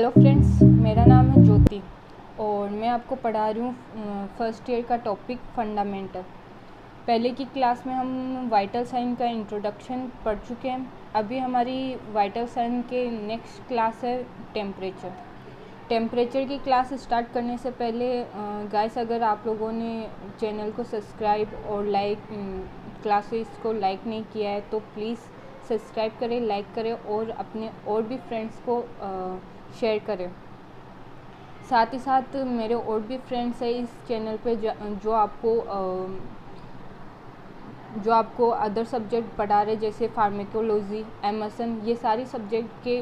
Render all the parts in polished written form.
Hello friends, मेरा नाम है ज्योति और मैं आपको पढ़ा रही हूँ फर्स्ट ईयर का टॉपिक फंडामेंटल। पहले की क्लास में हम वाइटल साइन का इंट्रोडक्शन पढ़ चुके हैं। अभी हमारी वाइटल साइन के नेक्स्ट क्लास है टेम्परेचर। टेम्परेचर की क्लास स्टार्ट करने से पहले गाइस, अगर आप लोगों ने चैनल को सब्सक्राइब और क्लासेस को लाइक नहीं किया है तो प्लीज़ सब्सक्राइब करें, लाइक करें और अपने और भी फ्रेंड्स को शेयर करें। साथ ही साथ मेरे और भी फ्रेंड्स हैं इस चैनल पे जो आपको अदर सब्जेक्ट पढ़ा रहे, जैसे फार्मेकोलॉजी, एमएसएन, ये सारी सब्जेक्ट के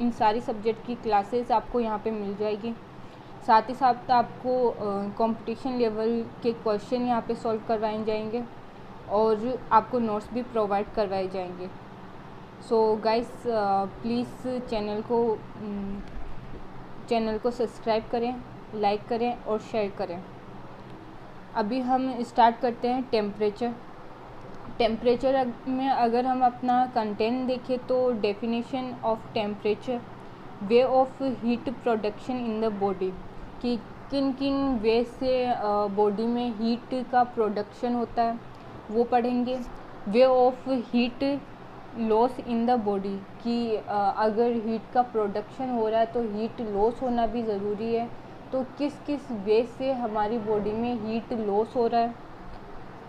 इन सारी सब्जेक्ट की क्लासेस आपको यहाँ पे मिल जाएगी। साथ ही साथ आपको कंपटीशन लेवल के क्वेश्चन यहाँ पे सॉल्व करवाए जाएंगे और आपको नोट्स भी प्रोवाइड करवाए जाएंगे। सो गाइस, प्लीज़ चैनल को सब्सक्राइब करें, लाइक करें और शेयर करें। अभी हम स्टार्ट करते हैं टेम्परेचर में अगर हम अपना कंटेंट देखें तो definition of temperature, way of heat production in the body, कि किन किन वे से बॉडी में हीट का प्रोडक्शन होता है वो पढ़ेंगे। Way of heat loss in the body, कि अगर हीट का प्रोडक्शन हो रहा है तो हीट लॉस होना भी ज़रूरी है, तो किस किस वे से हमारी बॉडी में हीट लॉस हो रहा है।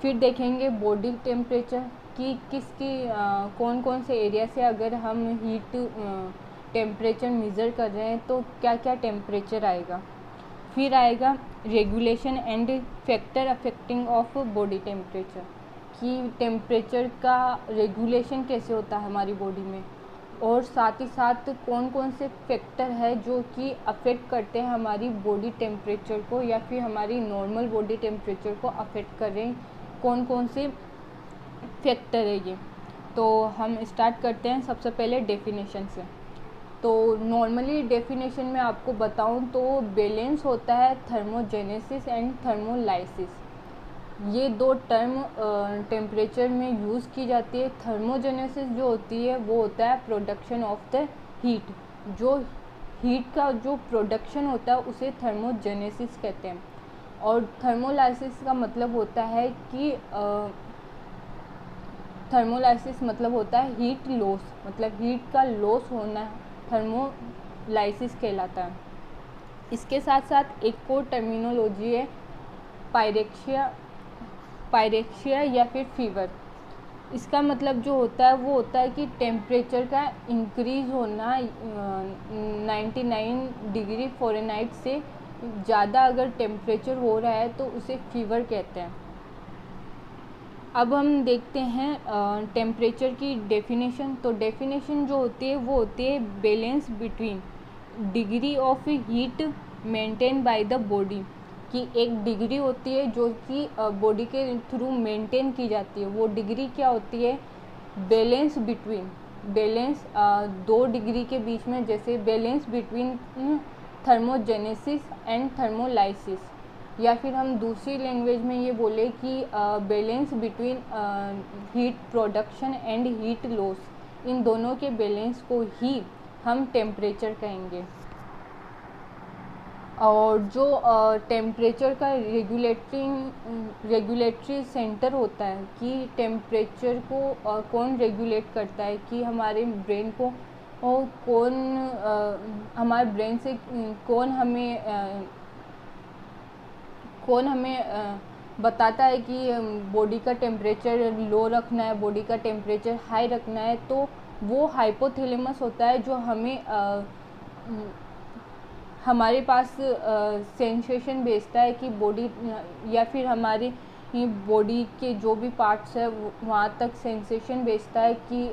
फिर देखेंगे बॉडी टेम्परेचर, कि कौन कौन से एरिया से अगर हम हीट टेम्परेचर मेज़र कर रहे हैं तो क्या क्या टेम्परेचर आएगा। फिर आएगा regulation and factor affecting of body temperature, कि टेम्परेचर का रेगुलेशन कैसे होता है हमारी बॉडी में, और साथ ही साथ कौन कौन से फैक्टर है जो कि अफेक्ट करते हैं हमारी बॉडी टेम्परेचर को, या फिर हमारी नॉर्मल बॉडी टेम्परेचर को अफेक्ट कर रहे हैं, कौन कौन से फैक्टर है ये। तो हम स्टार्ट करते हैं सबसे पहले डेफिनेशन से। तो नॉर्मली डेफिनेशन में आपको बताऊं तो बैलेंस होता है थर्मोजेनेसिस एंड थर्मोलाइसिस। ये दो टर्म टेम्परेचर में यूज़ की जाती है। थर्मोजेनेसिस जो होती है वो होता है प्रोडक्शन ऑफ द हीट, जो हीट का जो प्रोडक्शन होता है उसे थर्मोजेनेसिस कहते हैं। और थर्मोलाइसिस का मतलब होता है कि थर्मोलाइसिस मतलब होता है हीट लॉस, मतलब हीट का लॉस होना थर्मोलाइसिस कहलाता है। इसके साथ साथ एक और टर्मिनोलॉजी है पायरेक्सिया या फिर फीवर। इसका मतलब जो होता है वो होता है कि टेम्परेचर का इंक्रीज़ होना 99 डिग्री फ़ारेनहाइट से ज़्यादा अगर टेम्परेचर हो रहा है तो उसे फीवर कहते हैं। अब हम देखते हैं टेम्परेचर की डेफिनेशन। तो डेफिनेशन जो होती है वो होती है balance between degree of heat maintain by the body, कि एक डिग्री होती है जो कि बॉडी के थ्रू मेंटेन की जाती है। वो डिग्री क्या होती है? बैलेंस दो डिग्री के बीच में, जैसे balance between thermogenesis and thermolysis, या फिर हम दूसरी लैंग्वेज में ये बोले कि balance between heat production and heat loss, इन दोनों के बैलेंस को ही हम टेम्परेचर कहेंगे। और जो टेम्परेचर का रेगुलेटरी सेंटर होता है, कि टेम्परेचर को कौन रेगुलेट करता है, कि हमारे ब्रेन को हमारे ब्रेन से कौन हमें बताता है कि बॉडी का टेम्परेचर लो रखना है, बॉडी का टेम्परेचर हाई रखना है। तो वो हाइपोथैलेमस होता है, जो हमारे पास सेंसेशन भेजता है कि बॉडी, या फिर हमारी बॉडी के जो भी पार्ट्स है वहाँ तक सेंसेशन भेजता है कि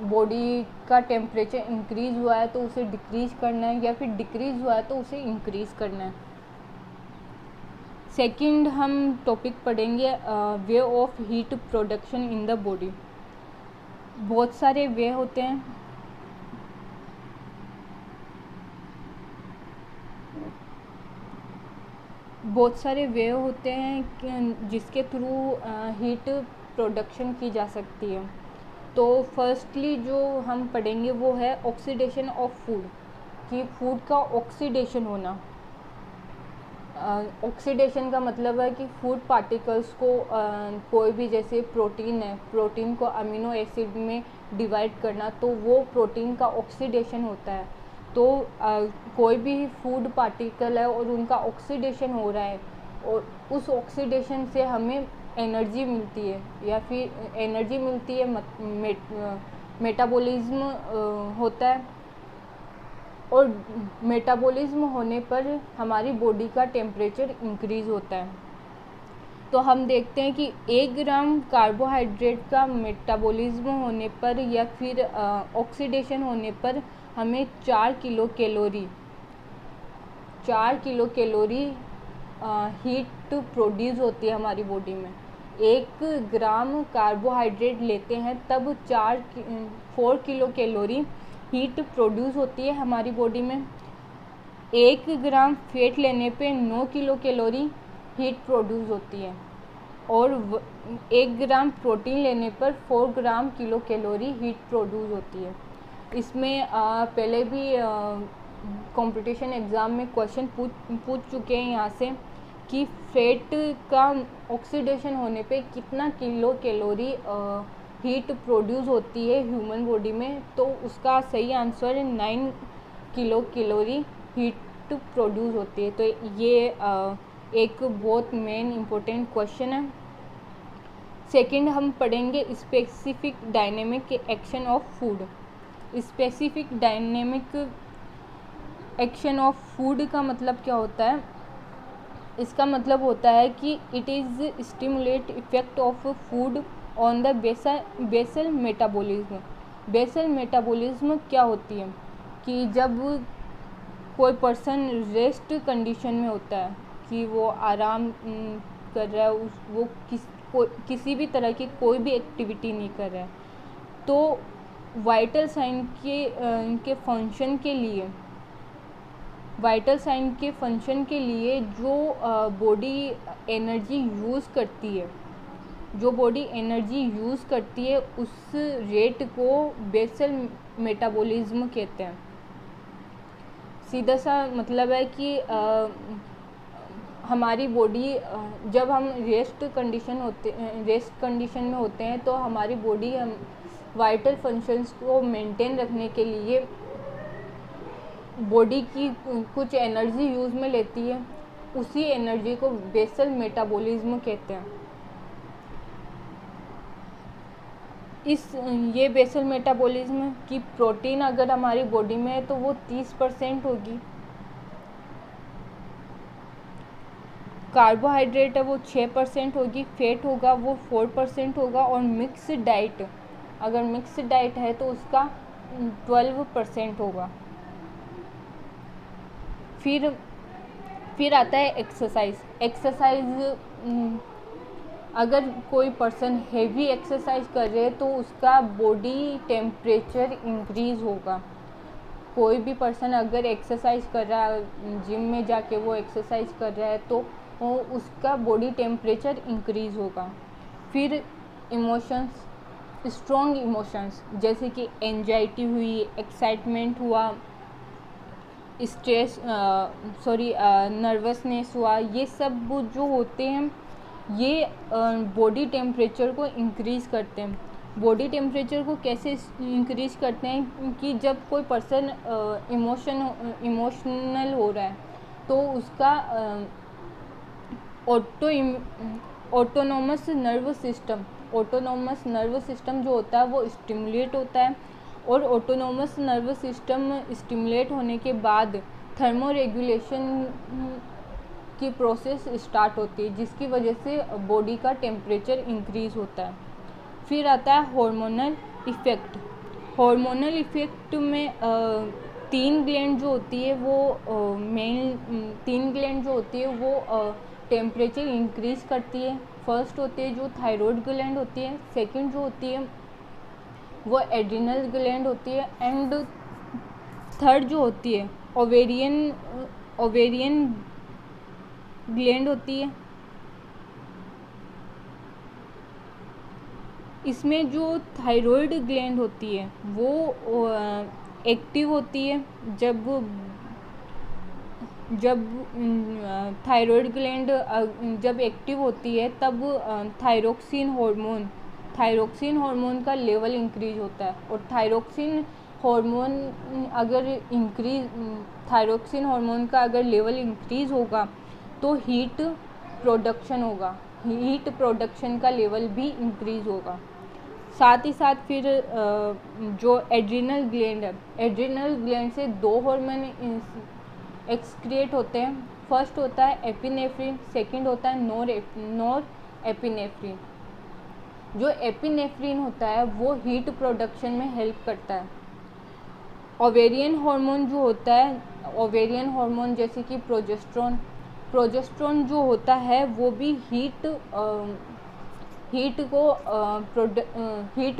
बॉडी का टेम्परेचर इंक्रीज़ हुआ है तो उसे डिक्रीज़ करना है, या फिर डिक्रीज़ हुआ है तो उसे इंक्रीज़ करना है। सेकंड हम टॉपिक पढ़ेंगे way of heat production in the body. बहुत सारे वे होते हैं। जिसके थ्रू हीट प्रोडक्शन की जा सकती है। तो फर्स्टली जो हम पढ़ेंगे वो है ऑक्सीडेशन ऑफ फूड। कि फूड का ऑक्सीडेशन होना। ऑक्सीडेशन का मतलब है कि फूड पार्टिकल्स को कोई भी, जैसे प्रोटीन है, प्रोटीन को अमीनो एसिड में डिवाइड करना, तो वो प्रोटीन का ऑक्सीडेशन होता है। तो कोई भी फूड पार्टिकल है और उनका ऑक्सीडेशन हो रहा है, और उस ऑक्सीडेशन से हमें एनर्जी मिलती है, या फिर एनर्जी मिलती है, मेटाबॉलिज्म होता है, और मेटाबॉलिज्म होने पर हमारी बॉडी का टेम्परेचर इंक्रीज़ होता है। तो हम देखते हैं कि 1 ग्राम कार्बोहाइड्रेट का मेटाबॉलिज्म होने पर या फिर ऑक्सीडेशन होने पर हमें 4 किलो कैलोरी हीट प्रोड्यूस होती है हमारी बॉडी में। 1 ग्राम कार्बोहाइड्रेट लेते हैं तब 4 किलो कैलोरी हीट प्रोड्यूस होती है हमारी बॉडी में। 1 ग्राम फैट लेने पे 9 किलो कैलोरी हीट प्रोड्यूस होती है, और 1 ग्राम प्रोटीन लेने पर 4 ग्राम किलो कैलोरी हीट प्रोड्यूस होती है। इसमें पहले भी कंपटीशन एग्ज़ाम में क्वेश्चन पूछ चुके हैं यहाँ से कि फैट का ऑक्सीडेशन होने पे कितना किलो कैलोरी हीट प्रोड्यूस होती है ह्यूमन बॉडी में। तो उसका सही answer 9 kilo calorie heat produce होती है। तो ये एक बहुत मेन इम्पोर्टेंट क्वेश्चन है। सेकंड हम पढ़ेंगे specific dynamic action of food. Specific dynamic action of food का मतलब क्या होता है? इसका मतलब होता है कि it is stimulate effect of food on the basal metabolism. Basal metabolism क्या होती है कि जब कोई पर्सन रेस्ट कंडीशन में होता है, कि वो आराम कर रहा है, वो किसी भी तरह की कोई भी एक्टिविटी नहीं कर रहा है, तो वाइटल साइन के फंक्शन के लिए जो बॉडी एनर्जी यूज़ करती है उस रेट को बेसल मेटाबॉलिज्म कहते हैं। सीधा सा मतलब है कि हमारी बॉडी जब हम रेस्ट कंडीशन में होते हैं, तो हमारी बॉडी वाइटल फंक्शंस को मेंटेन रखने के लिए बॉडी की कुछ एनर्जी यूज़ में लेती है। उसी एनर्जी को बेसल मेटाबॉलिज्म कहते हैं। ये बेसल मेटाबॉलिज्म की प्रोटीन अगर हमारी बॉडी में है तो वो 30% होगी, कार्बोहाइड्रेट है वो 6% होगी, फैट होगा वो 4% होगा, और मिक्स्ड डाइट, अगर मिक्स्ड डाइट है तो उसका 12% होगा। फिर आता है एक्सरसाइज। अगर कोई पर्सन हेवी एक्सरसाइज कर रहे हैं तो उसका बॉडी टेम्परेचर इंक्रीज़ होगा। कोई भी पर्सन अगर एक्सरसाइज कर रहा है, जिम में जाके वो एक्सरसाइज कर रहा है, तो उसका बॉडी टेम्परेचर इंक्रीज़ होगा। फिर इमोशंस, स्ट्रॉन्ग इमोशंस जैसे कि एंजाइटी हुई, एक्साइटमेंट हुआ, नर्वसनेस हुआ, ये सब जो होते हैं ये बॉडी टेम्परेचर को इंक्रीज़ करते हैं। बॉडी टेम्परेचर को कैसे इंक्रीज़ करते हैं कि जब कोई पर्सन इमोशनल हो रहा है तो उसका ऑटोनोमस नर्वस सिस्टम जो होता है वो स्टिमुलेट होता है, और ऑटोनोमस नर्वस सिस्टम स्टिमुलेट होने के बाद थर्मोरेगुलेशन की प्रोसेस स्टार्ट होती है, जिसकी वजह से बॉडी का टेम्परेचर इंक्रीज़ होता है। फिर आता है हार्मोनल इफ़ेक्ट। हार्मोनल इफ़ेक्ट में 3 ग्लैंड जो होती है वो तीन ग्लैंड जो होती है वो टेम्परेचर इंक्रीज़ करती है। फर्स्ट होती है जो थायराइड ग्लैंड होती है, सेकंड जो होती है वो एड्रिनल ग्लैंड होती है, एंड थर्ड जो होती है ओवेरियन ग्लैंड होती है। इसमें जो थायराइड ग्लैंड होती है वो एक्टिव होती है जब जब थायराइड ग्लैंड जब एक्टिव होती है तब थायरोक्सिन हार्मोन का लेवल इंक्रीज होता है। और थायरोक्सिन हार्मोन का अगर लेवल इंक्रीज होगा तो हीट प्रोडक्शन का लेवल भी इंक्रीज होगा। साथ ही साथ फिर जो एड्रिनल ग्लैंड से 2 हार्मोन एक्सक्रिएट होते हैं। फर्स्ट होता है एपिनेफ्रिन, सेकंड होता है नॉर एपिनेफ्रिन। जो एपिनेफ्रिन होता है वो हीट प्रोडक्शन में हेल्प करता है। ओवेरियन हार्मोन जैसे कि प्रोजेस्टेरोन जो होता है वो भी हीट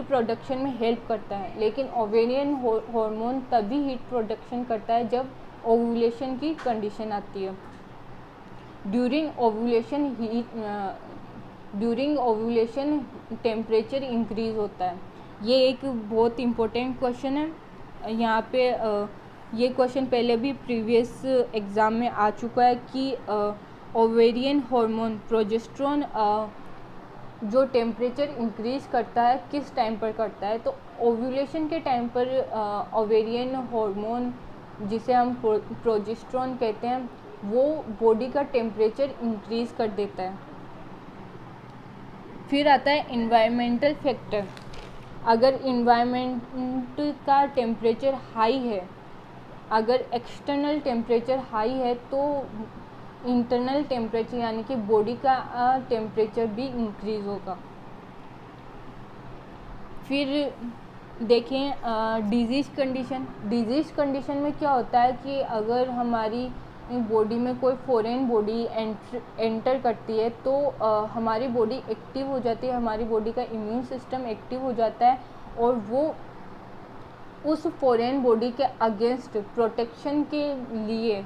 प्रोडक्शन में हेल्प करता है। लेकिन ओवेरियन हार्मोन तभी हीट प्रोडक्शन करता है जब ओव्यूलेशन की कंडीशन आती है। ड्यूरिंग ओव्यूलेशन टेम्परेचर इंक्रीज होता है। ये एक बहुत इम्पोर्टेंट क्वेश्चन है। यहाँ पे ये क्वेश्चन पहले भी प्रीवियस एग्ज़ाम में आ चुका है कि ओवेरियन हार्मोन प्रोजेस्टेरोन जो टेम्परेचर इंक्रीज करता है किस टाइम पर करता है। तो ओव्यूलेशन के टाइम पर ओवेरियन हार्मोन जिसे हम प्रोजेस्टेरोन कहते हैं वो बॉडी का टेम्परेचर इंक्रीज कर देता है। फिर आता है इन्वायरमेंटल फैक्टर। अगर इन्वायरमेंट का टेम्परेचर हाई है, अगर एक्सटर्नल टेम्परेचर हाई है तो इंटरनल टेम्परेचर यानी कि बॉडी का टेम्परेचर भी इंक्रीज होगा। फिर देखें डिजीज़ कंडीशन में क्या होता है कि अगर हमारी बॉडी में कोई फॉरेन बॉडी एंटर करती है तो हमारी बॉडी एक्टिव हो जाती है, हमारी बॉडी का इम्यून सिस्टम एक्टिव हो जाता है और वो उस फॉरेन बॉडी के अगेंस्ट प्रोटेक्शन के लिए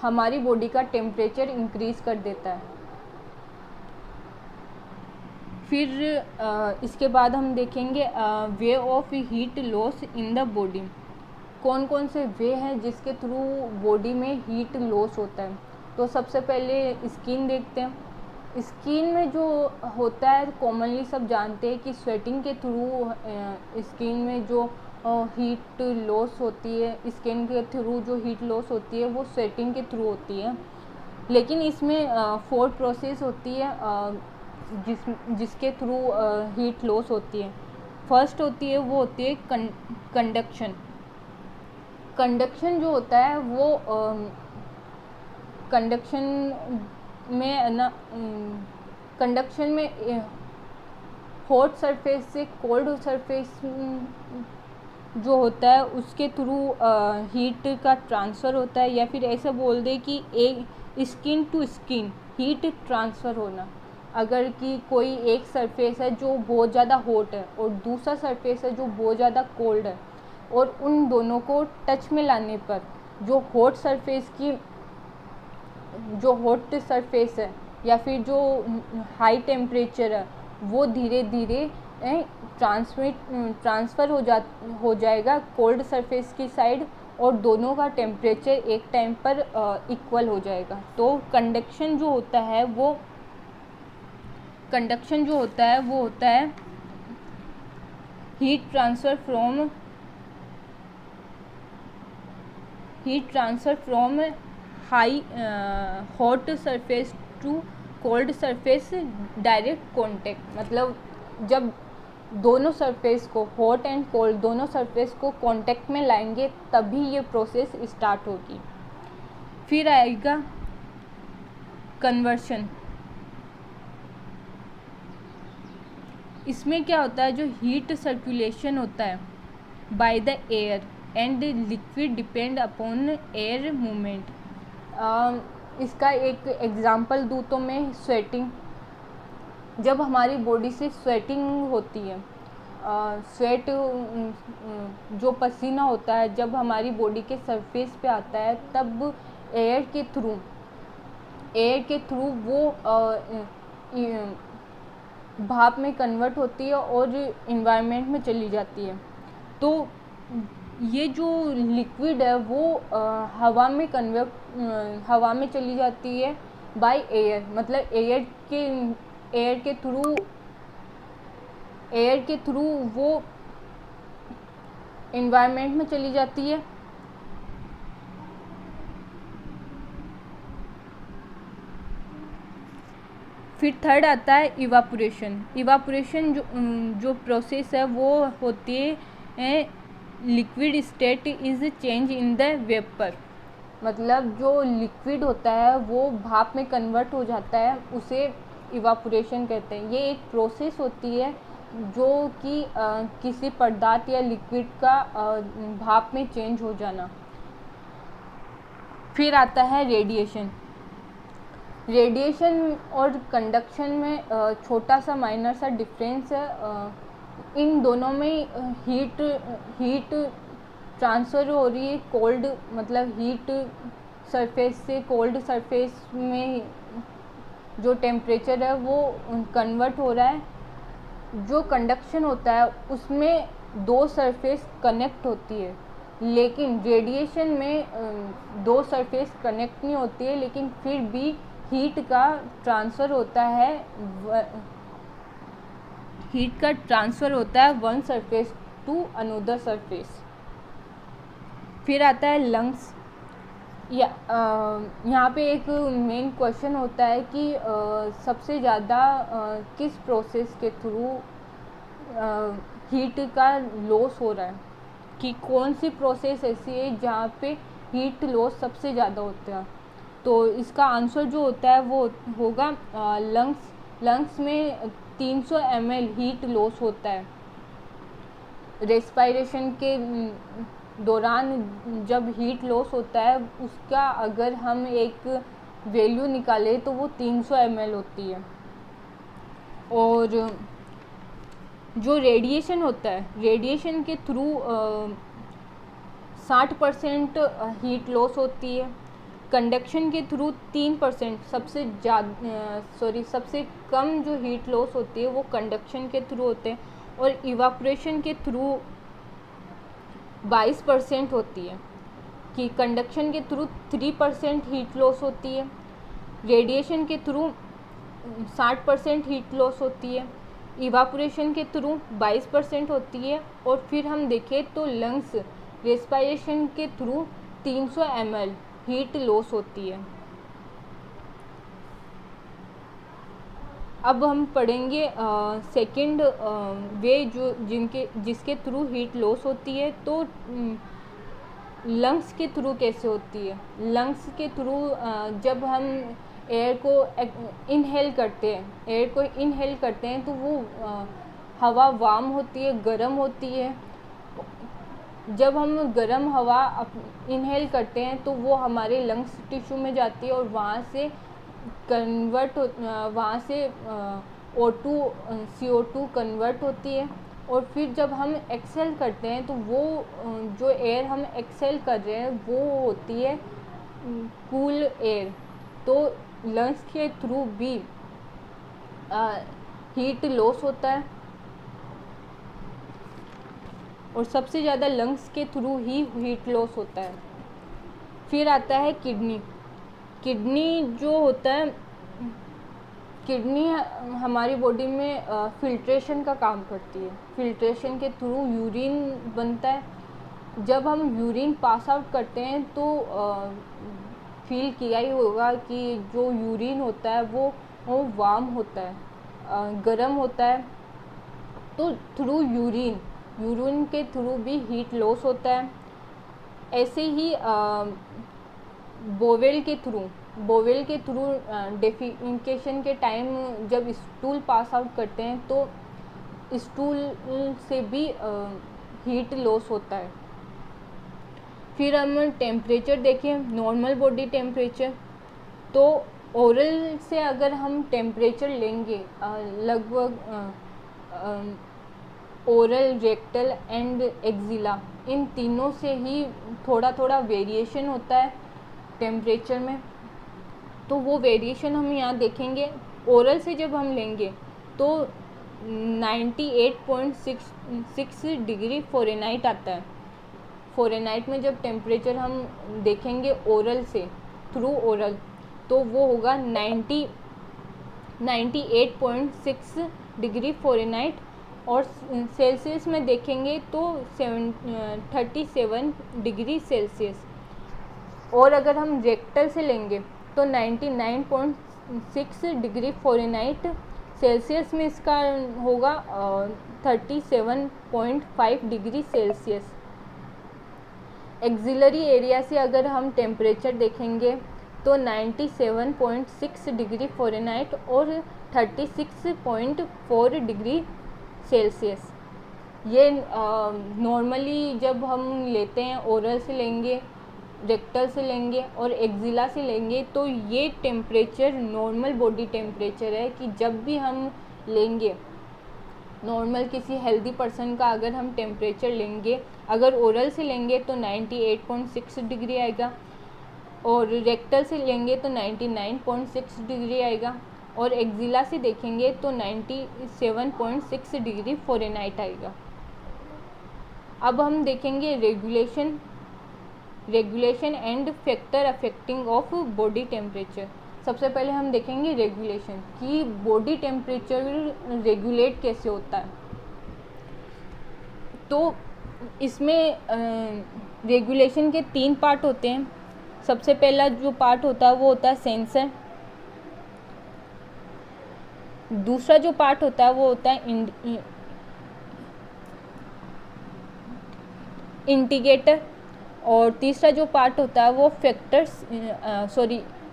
हमारी बॉडी का टेम्परेचर इंक्रीज कर देता है। फिर इसके बाद हम देखेंगे way of heat loss in the body. कौन कौन से वे हैं जिसके थ्रू बॉडी में हीट लॉस होता है। तो सबसे पहले स्किन देखते हैं। स्किन में जो होता है कॉमनली सब जानते हैं कि स्वेटिंग के थ्रू स्किन में जो हीट लॉस होती है, स्किन के थ्रू जो हीट लॉस होती है वो स्वेटिंग के थ्रू होती है। लेकिन इसमें 4 प्रोसेस होती है जिसके थ्रू हीट लॉस होती है। फर्स्ट होती है वो होती है कंडक्शन जो होता है वो कंडक्शन में हॉट सरफेस से कोल्ड सरफेस जो होता है उसके थ्रू हीट का ट्रांसफ़र होता है। या फिर ऐसा बोल दे कि एक skin to skin heat transfer होना। अगर कि कोई एक सरफेस है जो बहुत ज़्यादा हॉट है और दूसरा सरफेस है जो बहुत ज़्यादा कोल्ड है और उन दोनों को टच में लाने पर जो हॉट सरफेस है या फिर जो हाई टेम्परेचर है वो धीरे धीरे ट्रांसफ़र हो जाएगा कोल्ड सरफेस की साइड और दोनों का टेम्परेचर एक टाइम पर इक्वल हो जाएगा। तो कंडक्शन जो होता है वो होता है heat transfer from high hot surface to cold surface direct contact. मतलब जब दोनों सरफेस को हॉट एंड कोल्ड दोनों सरफेस को कांटेक्ट में लाएंगे तभी ये प्रोसेस स्टार्ट होगी। फिर आएगा कन्वर्शन। इसमें क्या होता है जो हीट सर्कुलेशन होता है by the air and liquid depend upon air movement. इसका एक एग्जांपल दूँ तो मैं स्वेटिंग, जब हमारी बॉडी से स्वेटिंग होती है, स्वेट जो पसीना होता है जब हमारी बॉडी के सरफेस पे आता है तब एयर के थ्रू वो भाप में कन्वर्ट होती है और इन्वायरमेंट में चली जाती है। तो ये जो लिक्विड है वो हवा में चली जाती है बाय एयर, मतलब एयर के थ्रू वो एनवायरनमेंट में चली जाती है। फिर थर्ड आता है इवापोरेशन। इवापोरेशन जो प्रोसेस है वो होती है liquid state is change in the vapour, मतलब जो लिक्विड होता है वो भाप में कन्वर्ट हो जाता है, उसे इवापोरेशन कहते हैं। ये एक प्रोसेस होती है जो कि किसी पदार्थ या लिक्विड का भाप में चेंज हो जाना। फिर आता है रेडिएशन। रेडिएशन और कंडक्शन में छोटा सा माइनर सा डिफरेंस है। इन दोनों में हीट ट्रांसफ़र हो रही है, कोल्ड मतलब हीट सरफेस से कोल्ड सरफेस में जो टेम्परेचर है वो कन्वर्ट हो रहा है। जो कंडक्शन होता है उसमें दो सरफेस कनेक्ट होती है, लेकिन रेडिएशन में दो सरफेस कनेक्ट नहीं होती है, लेकिन फिर भी हीट का ट्रांसफ़र होता है one surface to another surface. फिर आता है लंग्स। यहाँ पे एक मेन क्वेश्चन होता है कि सबसे ज़्यादा किस प्रोसेस के थ्रू हीट का लॉस हो रहा है, कि कौन सी प्रोसेस ऐसी है जहाँ पे हीट लॉस सबसे ज़्यादा होता है। तो इसका आंसर जो होता है वो होगा लंग्स में 300 ml हीट लॉस होता है। रेस्पिरेशन के दौरान जब हीट लॉस होता है उसका अगर हम एक वैल्यू निकालें तो वो 300 ml होती है। और जो रेडिएशन होता है, रेडिएशन के थ्रू 60% हीट लॉस होती है। कंडक्शन के थ्रू 3% सबसे कम जो हीट लॉस होती है वो कंडक्शन के थ्रू होते हैं। और इवापोरेशन के थ्रू 22% होती है, कि कंडक्शन के थ्रू 3% हीट लॉस होती है, रेडिएशन के थ्रू 60% हीट लॉस होती है, इवापोरेशन के थ्रू 22% होती है। और फिर हम देखें तो लंग्स रेस्पिरेशन के थ्रू 300 ml हीट लॉस होती है। अब हम पढ़ेंगे सेकंड वे जिसके थ्रू हीट लॉस होती है। तो लंग्स के थ्रू कैसे होती है? लंग्स के थ्रू जब हम एयर को इनहेल करते हैं तो वो हवा वार्म होती है, गर्म होती है। जब हम गर्म हवा इनहेल करते हैं तो वो हमारे लंग्स टिश्यू में जाती है और वहाँ से CO2 कन्वर्ट होती है। और फिर जब हम एक्सहेल करते हैं तो वो जो एयर हम एक्सहेल कर रहे हैं वो होती है कूल एयर। तो लंग्स के थ्रू भी हीट लॉस होता है, और सबसे ज़्यादा लंग्स के थ्रू ही हीट लॉस होता है। फिर आता है किडनी जो होता है, किडनी हमारी बॉडी में फिल्ट्रेशन का काम करती है। फिल्ट्रेशन के थ्रू यूरिन बनता है। जब हम यूरिन पास आउट करते हैं तो फील किया ही होगा कि जो यूरिन होता है वो वार्म होता है, गर्म होता है। तो थ्रू यूरिन के थ्रू भी हीट लॉस होता है। ऐसे ही बोवेल के थ्रू डेफिकेशन के टाइम जब स्टूल पास आउट करते हैं तो स्टूल से भी हीट लॉस होता है। फिर हम टेम्परेचर देखें, नॉर्मल बॉडी टेम्परेचर। तो ओरल से अगर हम टेम्परेचर लेंगे लगभग ओरल, रेक्टल एंड एक्जिला, इन तीनों से ही थोड़ा थोड़ा वेरिएशन होता है टेम्परेचर में। तो वो वेरिएशन हम यहाँ देखेंगे। ओरल से जब हम लेंगे तो 98.6 डिग्री फ़ारेनहाइट आता है। फ़ारेनहाइट में जब टेम्परेचर हम देखेंगे ओरल से, थ्रू ओरल, तो वो होगा 98.6 डिग्री फ़ारेनहाइट, और सेल्सियस में देखेंगे तो 37 डिग्री सेल्सियस। और अगर हम रेक्टल से लेंगे तो 99.6 डिग्री फ़ारेनहाइट, सेल्सियस में इसका होगा 37.5 डिग्री सेल्सियस। एक्सिलरी एरिया से अगर हम टेम्परेचर देखेंगे तो 97.6 डिग्री फ़ारेनहाइट और 36.4 डिग्री सेल्सियस। ये नॉर्मली जब हम लेते हैं, ओरल से लेंगे, रेक्टल से लेंगे और एक्सिला से लेंगे, तो ये टेम्परेचर नॉर्मल बॉडी टेम्परेचर है कि जब भी हम लेंगे नॉर्मल किसी हेल्दी पर्सन का अगर हम टेम्परेचर लेंगे, अगर ओरल से लेंगे तो 98.6 डिग्री आएगा, और रेक्टल से लेंगे तो 99.6 डिग्री आएगा, और एक्सिला से देखेंगे तो 97.6 डिग्री फ़ारेनहाइट आएगा। अब हम देखेंगे regulation and factor affecting of body temperature. सबसे पहले हम देखेंगे रेगुलेशन, कि बॉडी टेम्परेचर रेगुलेट कैसे होता है। तो इसमें रेगुलेशन के 3 पार्ट होते हैं। सबसे पहला जो पार्ट होता है वो होता है सेंसर, दूसरा जो पार्ट होता है वो होता है इंडिकेटर, और तीसरा जो पार्ट होता है वो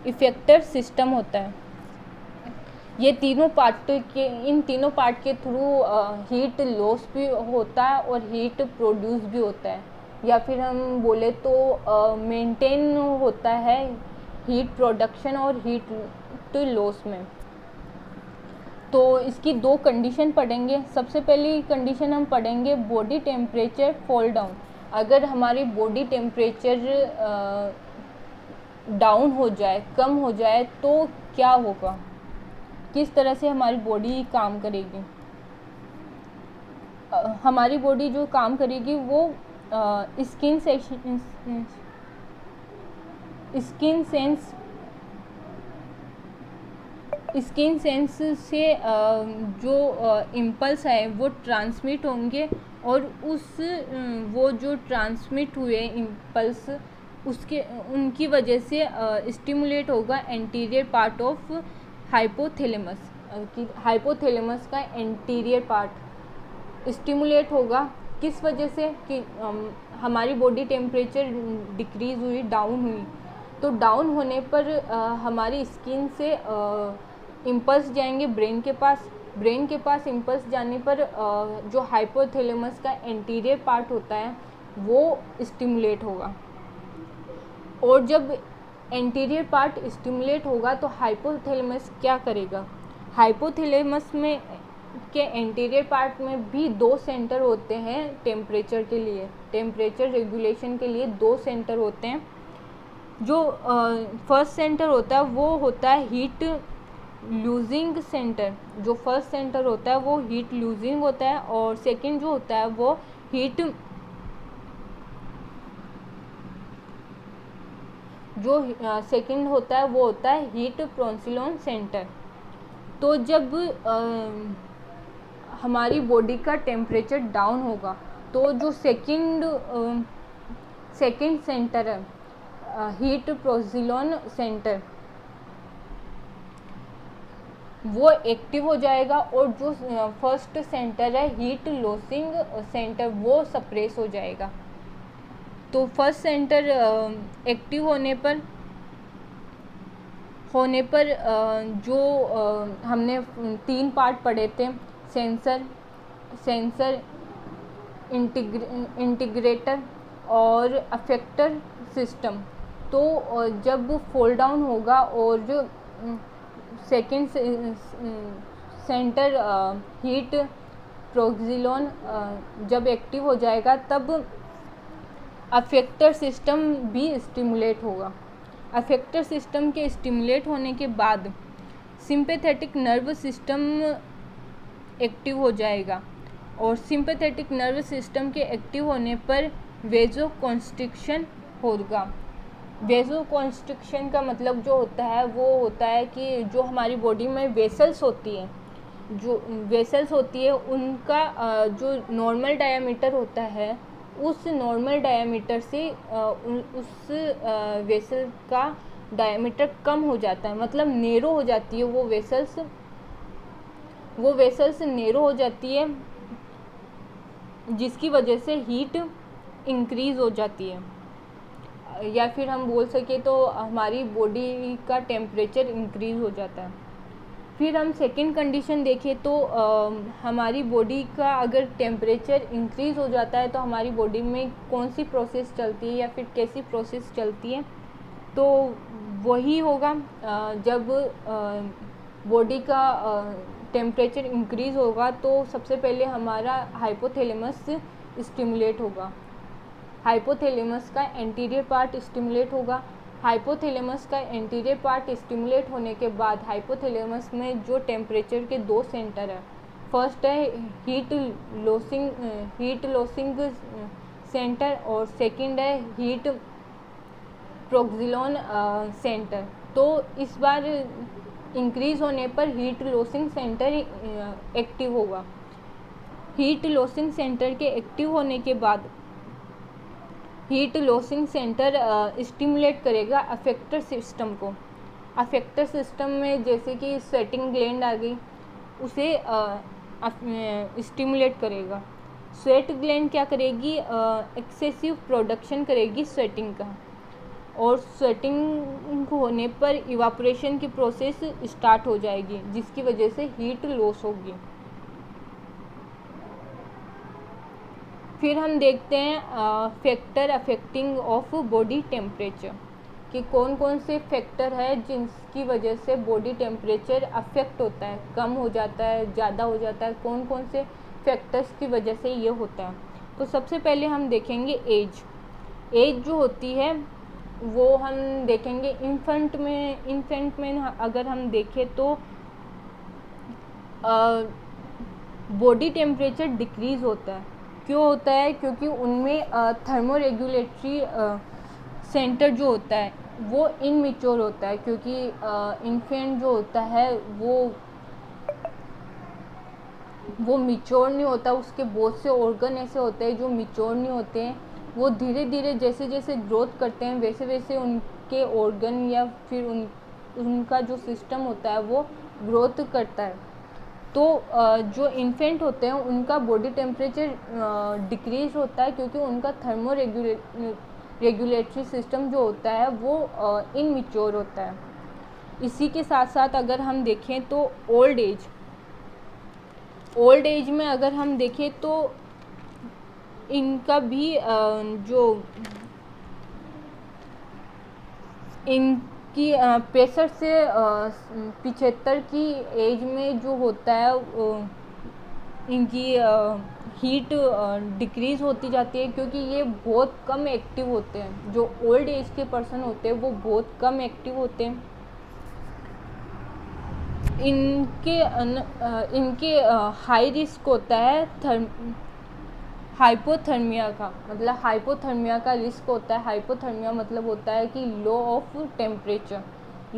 इफेक्टर सिस्टम होता है। ये तीनों इन तीनों पार्ट के थ्रू हीट लॉस भी होता है और हीट प्रोड्यूस भी होता है, या फिर हम बोले तो मेंटेन होता है हीट प्रोडक्शन और हीट लॉस में। तो इसकी 2 कंडीशन पढ़ेंगे। सबसे पहली कंडीशन हम पढ़ेंगे बॉडी टेम्परेचर फॉल डाउन। अगर हमारी बॉडी टेम्परेचर डाउन हो जाए, कम हो जाए, तो क्या होगा, किस तरह से हमारी बॉडी काम करेगी। हमारी बॉडी जो काम करेगी वो स्किन सेंस से जो इम्पल्स है वो ट्रांसमिट होंगे, और वो जो ट्रांसमिट हुए इम्पल्स उनकी वजह से स्टिमुलेट होगा anterior part of hypothalamus, hypothalamus का एंटीरियर पार्ट स्टिमुलेट होगा। किस वजह से कि हमारी बॉडी टेम्परेचर डिक्रीज़ हुई, डाउन हुई, तो डाउन होने पर हमारी स्किन से इम्पल्स जाएंगे ब्रेन के पास इम्पल्स जाने पर जो हाइपोथैलेमस का एंटीरियर पार्ट होता है वो स्टिमुलेट होगा, और जब एंटीरियर पार्ट स्टिमुलेट होगा तो हाइपोथैलेमस क्या करेगा। हाइपोथैलेमस में के एंटीरियर पार्ट में भी 2 सेंटर होते हैं टेम्परेचर के लिए, टेम्परेचर रेगुलेशन के लिए 2 सेंटर होते हैं। जो फर्स्ट सेंटर होता है वो होता है हीट लूजिंग सेंटर। जो फर्स्ट सेंटर होता है वो हीट लूजिंग होता है, और सेकंड जो होता है वो सेकंड होता है वो होता है हीट प्रोंसिलोन सेंटर। तो जब हमारी बॉडी का टेम्परेचर डाउन होगा तो जो सेकंड सेंटर है हीट प्रोंसिलोन सेंटर वो एक्टिव हो जाएगा, और जो फर्स्ट सेंटर है हीट लॉसिंग सेंटर वो सप्रेस हो जाएगा। तो फर्स्ट सेंटर एक्टिव होने पर जो हमने 3 पार्ट पढ़े थे, सेंसर, इंटीग्रेटर और अफेक्टर सिस्टम, तो जब फॉल डाउन होगा और जो सेकेंड सेंटर हीट प्रोक्सिलोन जब एक्टिव हो जाएगा तब अफेक्टर सिस्टम भी स्टिमुलेट होगा। अफेक्टर सिस्टम के स्टिमुलेट होने के बाद सिंपैथेटिक नर्व सिस्टम एक्टिव हो जाएगा, और सिंपैथेटिक नर्वस सिस्टम के एक्टिव होने पर वेजोकॉन्स्ट्रिक्शन होगा। वेजोकॉन्स्ट्रिक्शन का मतलब जो होता है वो होता है कि जो हमारी बॉडी में वेसल्स होती हैं, उनका जो नॉर्मल डायामीटर होता है उस नॉर्मल डायामीटर से उस वेसल का डायामीटर कम हो जाता है, मतलब नेरो हो जाती है वो वेसल्स नेरो हो जाती है, जिसकी वजह से हीट इंक्रीज़ हो जाती है, या फिर हम बोल सके तो हमारी बॉडी का टेम्परेचर इंक्रीज़ हो जाता है। फिर हम सेकंड कंडीशन देखें तो हमारी बॉडी का अगर टेम्परेचर इंक्रीज़ हो जाता है तो हमारी बॉडी में कौन सी प्रोसेस चलती है या फिर कैसी प्रोसेस चलती है, तो वही होगा जब बॉडी का टेम्परेचर इंक्रीज़ होगा तो सबसे पहले हमारा हाइपोथैलेमस स्टिमुलेट होगा, हाइपोथैलेमस का एंटीरियर पार्ट स्टिमुलेट होगा। हाइपोथैलेमस का एंटीरियर पार्ट स्टिमुलेट होने के बाद हाइपोथैलेमस में जो टेम्परेचर के दो सेंटर है, फर्स्ट है हीट लॉसिंग सेंटर और सेकंड है हीट प्रोक्सिलोन सेंटर। तो इस बार इंक्रीज़ होने पर हीट लॉसिंग सेंटर एक्टिव होगा। हीट लॉसिंग सेंटर के एक्टिव होने के बाद हीट लॉसिंग सेंटर स्टिमुलेट करेगा अफेक्टर सिस्टम को। अफेक्टर सिस्टम में जैसे कि स्वेटिंग ग्लैंड आ गई, उसे स्टिमुलेट करेगा। स्वेट ग्लैंड क्या करेगी, एक्सेसिव प्रोडक्शन करेगी स्वेटिंग का, और स्वेटिंग होने पर इवापोरेशन की प्रोसेस स्टार्ट हो जाएगी, जिसकी वजह से हीट लॉस होगी। फिर हम देखते हैं factor affecting of body temperature, कि कौन कौन से फैक्टर है जिनकी वजह से बॉडी टेम्परेचर अफेक्ट होता है, कम हो जाता है, ज़्यादा हो जाता है, कौन कौन से फैक्टर्स की वजह से ये होता है। तो सबसे पहले हम देखेंगे एज जो होती है वो हम देखेंगे इन्फेंट में अगर हम देखें तो बॉडी टेम्परेचर डिक्रीज़ होता है। क्यों होता है, क्योंकि उनमें थर्मोरेगुलेटरी सेंटर जो होता है वो इनमेच्योर होता है, क्योंकि इन्फेंट जो होता है वो मिच्योर नहीं होता, उसके बहुत से ऑर्गन ऐसे होते हैं जो मिच्योर नहीं होते हैं, वो धीरे धीरे जैसे जैसे ग्रोथ करते हैं वैसे वैसे उनके ऑर्गन या फिर उनका जो सिस्टम होता है वो ग्रोथ करता है। तो जो इन्फेंट होते हैं उनका बॉडी टेम्परेचर डिक्रीज होता है, क्योंकि उनका थर्मो रेगुलेटरी सिस्टम जो होता है वो इनमेच्योर होता है। इसी के साथ साथ अगर हम देखें तो ओल्ड एज में अगर हम देखें तो इनका भी जो इनकी 65 से 75 की एज में जो होता है इनकी हीट डिक्रीज़ होती जाती है, क्योंकि ये बहुत कम एक्टिव होते हैं। जो ओल्ड एज के पर्सन होते हैं वो बहुत कम एक्टिव होते हैं। इनके हाई रिस्क होता है हाइपोथर्मिया का, मतलब हाइपोथर्मिया का रिस्क होता है। हाइपोथर्मिया मतलब होता है कि लो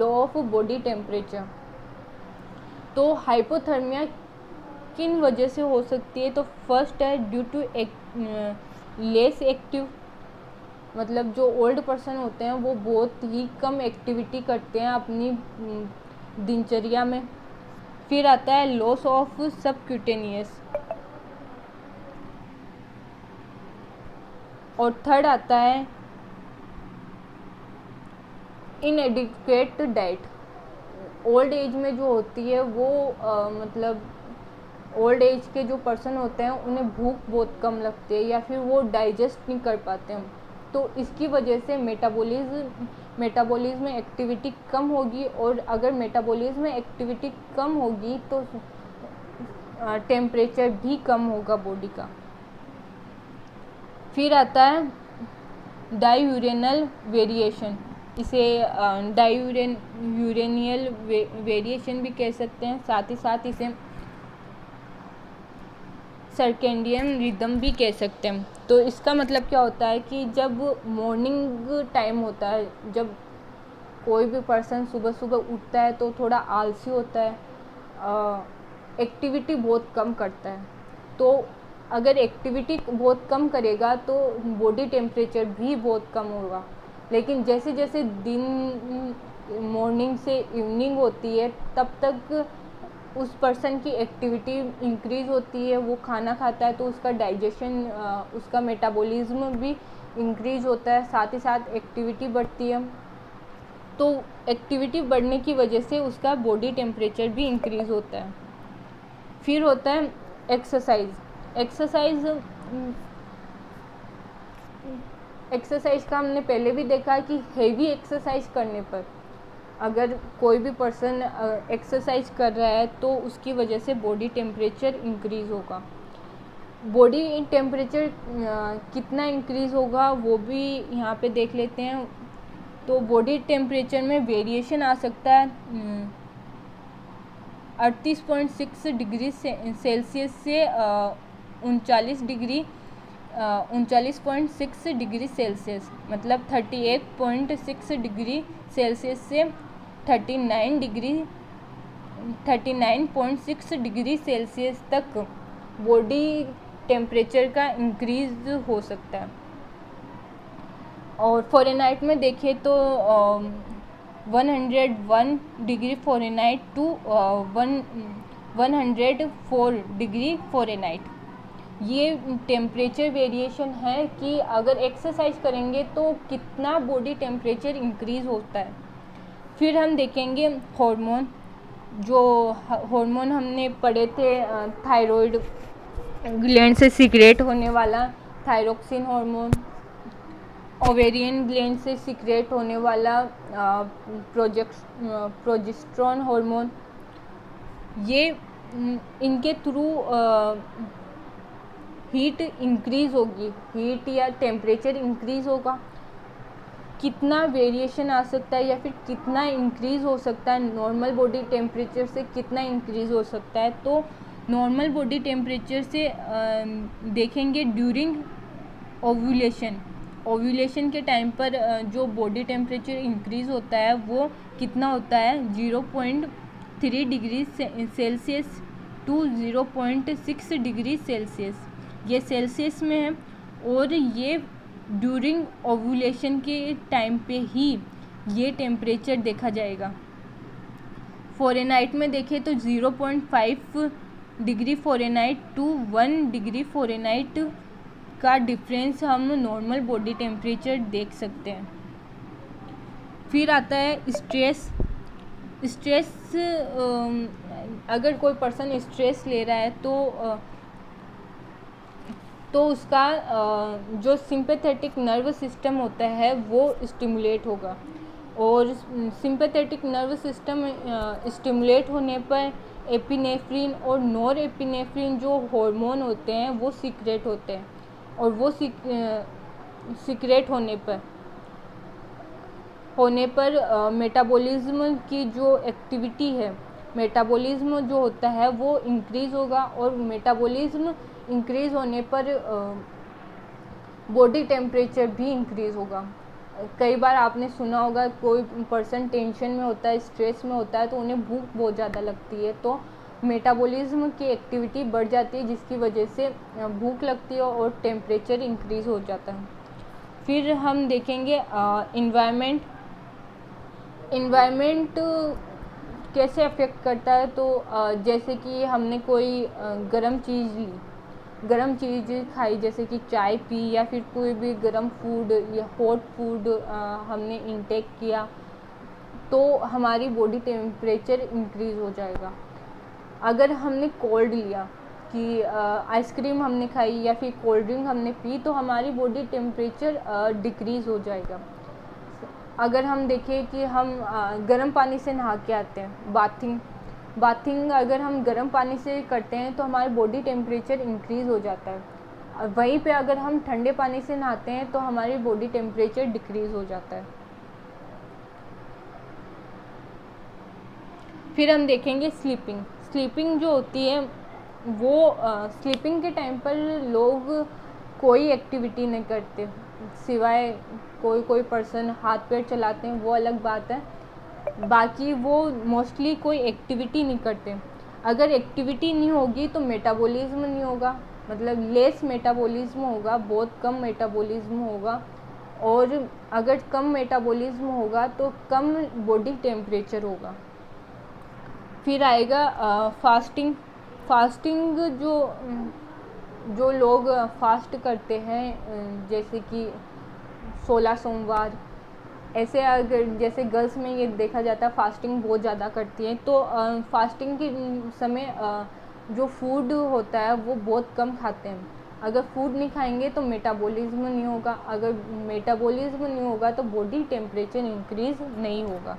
ऑफ बॉडी टेम्परेचर। तो हाइपोथर्मिया किन वजह से हो सकती है, तो फर्स्ट है ड्यू टू लेस एक्टिव, मतलब जो ओल्ड पर्सन होते हैं वो बहुत ही कम एक्टिविटी करते हैं अपनी दिनचर्या में। फिर आता है लॉस ऑफ सबक्यूटेनियस, और थर्ड आता है इनएडिक्वेट डाइट। ओल्ड एज में जो होती है वो मतलब ओल्ड एज के जो पर्सन होते हैं उन्हें भूख बहुत कम लगती है या फिर वो डाइजेस्ट नहीं कर पाते हैं, तो इसकी वजह से मेटाबॉलिज्म में एक्टिविटी कम होगी, और अगर मेटाबॉलिज्म में एक्टिविटी कम होगी तो टेम्परेचर भी कम होगा बॉडी का। फिर आता है डायूरेनल वेरिएशन, इसे डायूरेनियल वेरिएशन भी कह सकते हैं। साथ ही साथ इसे सर्केडियन रिदम भी कह सकते हैं। तो इसका मतलब क्या होता है कि जब मॉर्निंग टाइम होता है, जब कोई भी पर्सन सुबह सुबह उठता है तो थोड़ा आलसी होता है, एक्टिविटी बहुत कम करता है। तो अगर एक्टिविटी बहुत कम करेगा तो बॉडी टेम्परेचर भी बहुत कम होगा। लेकिन जैसे जैसे दिन मॉर्निंग से इवनिंग होती है तब तक उस पर्सन की एक्टिविटी इंक्रीज़ होती है, वो खाना खाता है तो उसका डाइजेशन, उसका मेटाबॉलिज्म भी इंक्रीज़ होता है, साथ ही साथ एक्टिविटी बढ़ती है। तो एक्टिविटी बढ़ने की वजह से उसका बॉडी टेम्परेचर भी इंक्रीज़ होता है। फिर होता है एक्सरसाइज का हमने पहले भी देखा है कि हेवी एक्सरसाइज करने पर अगर कोई भी पर्सन एक्सरसाइज कर रहा है तो उसकी वजह से बॉडी टेम्परेचर इंक्रीज़ होगा। बॉडी टेम्परेचर कितना इंक्रीज़ होगा वो भी यहाँ पे देख लेते हैं। तो बॉडी टेम्परेचर में वेरिएशन आ सकता है 38.6 डिग्री सेल्सियस से 39.6 डिग्री सेल्सियस, मतलब 38.6 डिग्री सेल्सियस से 39.6 डिग्री सेल्सियस तक बॉडी टेम्परेचर का इंक्रीज़ हो सकता है। और फ़ारेनहाइट में देखें तो 101 degree Fahrenheit to 104 degree Fahrenheit, ये टेम्परेचर वेरिएशन है कि अगर एक्सरसाइज करेंगे तो कितना बॉडी टेम्परेचर इंक्रीज़ होता है। फिर हम देखेंगे हार्मोन, जो हार्मोन हमने पढ़े थे, थायराइड ग्लैंड से सीक्रेट होने वाला थायरोक्सिन हार्मोन, ओवेरियन ग्लैंड से सीक्रेट होने वाला प्रोजेस्टेरोन हार्मोन। ये इनके थ्रू हीट इंक्रीज़ होगी, हीट या टेम्परेचर इंक्रीज़ होगा। कितना वेरिएशन आ सकता है या फिर कितना इंक्रीज़ हो सकता है नॉर्मल बॉडी टेम्परेचर से, कितना इंक्रीज़ हो सकता है। तो नॉर्मल बॉडी टेम्परेचर से देखेंगे ड्यूरिंग ओव्यूलेशन के टाइम पर जो बॉडी टेम्परेचर इंक्रीज़ होता है वो कितना होता है 0.3 degree Celsius to 0.6 degree Celsius, ये सेल्सियस में है। और ये ड्यूरिंग ओव्यूलेशन के टाइम पे ही ये टेम्परेचर देखा जाएगा। फ़ारेनहाइट में देखें तो 0.5 degree Fahrenheit to 1 degree Fahrenheit का डिफरेंस हम नॉर्मल बॉडी टेम्परेचर देख सकते हैं। फिर आता है स्ट्रेस। अगर कोई पर्सन स्ट्रेस ले रहा है तो उसका जो सिंपैथेटिक नर्व सिस्टम होता है वो स्टिमुलेट होगा, और सिंपैथेटिक नर्व सिस्टम स्टिमुलेट होने पर एपिनेफ्रिन और नॉर एपिनेफ्रिन जो हार्मोन होते हैं वो सीक्रेट होते हैं, और वो सीक्रेट होने पर मेटाबॉलिज्म की जो एक्टिविटी है, मेटाबॉलिज्म जो होता है वो इंक्रीज़ होगा, और मेटाबॉलिज्म इंक्रीज़ होने पर बॉडी टेम्परेचर भी इंक्रीज़ होगा। कई बार आपने सुना होगा कोई पर्सन टेंशन में होता है, स्ट्रेस में होता है तो उन्हें भूख बहुत ज़्यादा लगती है, तो मेटाबॉलिज्म की एक्टिविटी बढ़ जाती है जिसकी वजह से भूख लगती है और टेम्परेचर इंक्रीज़ हो जाता है। फिर हम देखेंगे इन्वायरमेंट कैसे अफेक्ट करता है। तो जैसे कि हमने कोई गर्म चीज़ खाई, जैसे कि चाय पी या फिर कोई भी गर्म फूड या हॉट फूड हमने इंटेक किया तो हमारी बॉडी टेम्परेचर इंक्रीज़ हो जाएगा। अगर हमने कोल्ड लिया कि आइसक्रीम हमने खाई या फिर कोल्ड ड्रिंक हमने पी तो हमारी बॉडी टेम्परेचर डिक्रीज़ हो जाएगा। अगर हम देखें कि हम गर्म पानी से नहा के आते हैं, बाथिंग अगर हम गर्म पानी से करते हैं तो हमारी बॉडी टेम्परेचर इंक्रीज़ हो जाता है। वहीं पे अगर हम ठंडे पानी से नहाते हैं तो हमारी बॉडी टेम्परेचर डिक्रीज़ हो जाता है। फिर हम देखेंगे स्लीपिंग जो होती है वो स्लीपिंग के टाइम पर लोग कोई एक्टिविटी नहीं करते, सिवाय कोई पर्सन हाथ पैर चलाते हैं, वो अलग बात है। बाकी वो मोस्टली कोई एक्टिविटी नहीं करते। अगर एक्टिविटी नहीं होगी तो मेटाबॉलिज्म नहीं होगा, मतलब लेस मेटाबॉलिज्म होगा, बहुत कम मेटाबॉलिज्म होगा। और अगर कम मेटाबॉलिज्म होगा तो कम बॉडी टेम्परेचर होगा। फिर आएगा फास्टिंग। फास्टिंग जो लोग फास्ट करते हैं, जैसे कि 16 सोमवार, ऐसे अगर जैसे गर्ल्स में ये देखा जाता है फास्टिंग बहुत ज़्यादा करती हैं, तो फास्टिंग के समय जो फूड होता है वो बहुत कम खाते हैं। अगर फूड नहीं खाएंगे तो मेटाबॉलिज्म नहीं होगा, अगर मेटाबॉलिज्म नहीं होगा तो बॉडी टेम्परेचर इंक्रीज नहीं होगा।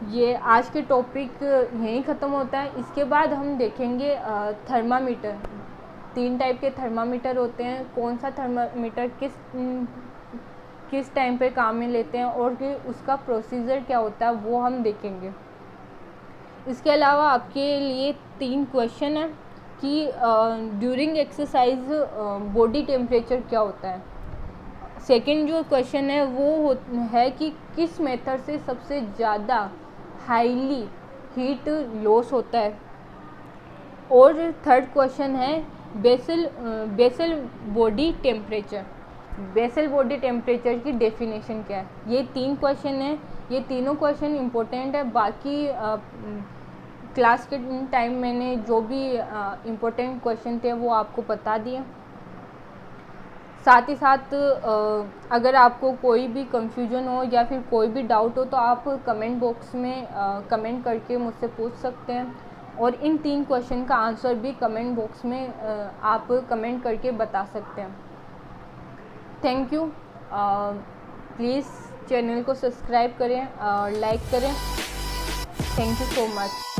ये आज के टॉपिक यहीं ख़त्म होता है। इसके बाद हम देखेंगे थर्मामीटर। 3 टाइप के थर्मामीटर होते हैं, कौन सा थर्मामीटर किस टाइम पे काम में लेते हैं और कि उसका प्रोसीजर क्या होता है वो हम देखेंगे। इसके अलावा आपके लिए 3 क्वेश्चन है कि ड्यूरिंग एक्सरसाइज बॉडी टेम्परेचर क्या होता है। सेकंड जो क्वेश्चन है वो है कि किस मेथड से सबसे ज़्यादा हाईली हीट लॉस होता है। और थर्ड क्वेश्चन है basal body temperature. Basal body temperature की डेफिनेशन क्या है। ये 3 क्वेश्चन है, ये तीनों क्वेश्चन इम्पोर्टेंट है। बाकी क्लास के टाइम मैंने जो भी इम्पोर्टेंट क्वेश्चन थे वो आपको बता दिए। साथ ही साथ अगर आपको कोई भी कंफ्यूजन हो या फिर कोई भी डाउट हो तो आप कमेंट बॉक्स में कमेंट करके मुझसे पूछ सकते हैं, और इन 3 क्वेश्चन का आंसर भी कमेंट बॉक्स में आप कमेंट करके बता सकते हैं। Thank you. प्लीज़ चैनल को सब्सक्राइब करें और लाइक करें। Thank you so much.